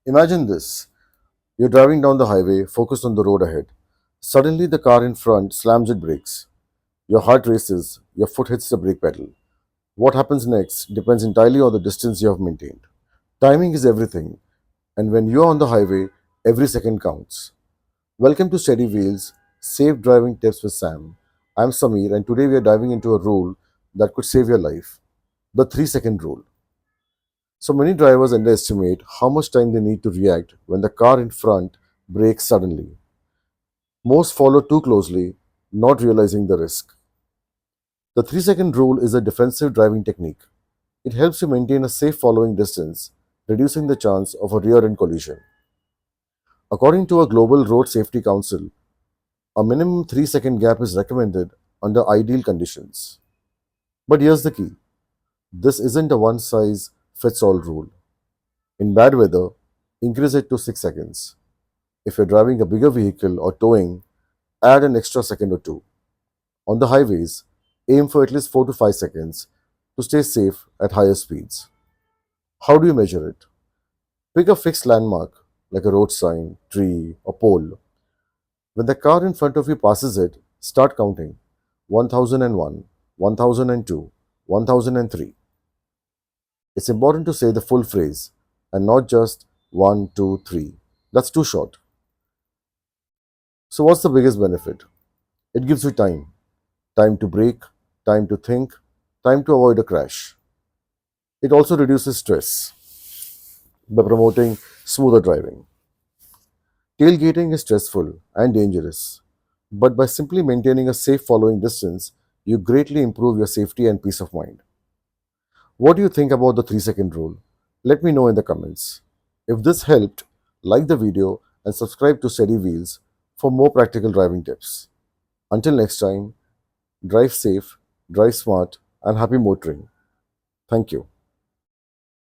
Imagine this. You're driving down the highway, focused on the road ahead. Suddenly, the car in front slams its brakes. Your heart races, your foot hits the brake pedal. What happens next depends entirely on the distance you have maintained. Timing is everything, and when you're on the highway, every second counts. Welcome to Steady Wheels, Safe Driving Tips with Sam. I'm Samir, and today we are diving into a rule that could save your life, the 3-second rule. So many drivers underestimate how much time they need to react when the car in front brakes suddenly. Most follow too closely, not realizing the risk. The 3-second rule is a defensive driving technique. It helps you maintain a safe following distance, reducing the chance of a rear end collision. According to a global road safety council, a minimum 3-second gap is recommended under ideal conditions. But here's the key, this isn't a one size fits all rule. In bad weather, increase it to 6 seconds. If you're driving a bigger vehicle or towing, add an extra second or two. On the highways, aim for at least 4 to 5 seconds to stay safe at higher speeds. How do you measure it? Pick a fixed landmark like a road sign, tree, or pole. When the car in front of you passes it, start counting 1001, 1002, 1003. It's important to say the full phrase and not just 1, 2, 3. That's too short. So, what's the biggest benefit? It gives you time to brake, time to think, time to avoid a crash. It also reduces stress by promoting smoother driving. Tailgating is stressful and dangerous, but by simply maintaining a safe following distance, you greatly improve your safety and peace of mind. What do you think about the 3-second rule? Let me know in the comments. If this helped, like the video and subscribe to Steady Wheels for more practical driving tips. Until next time, drive safe, drive smart, and happy motoring. Thank you.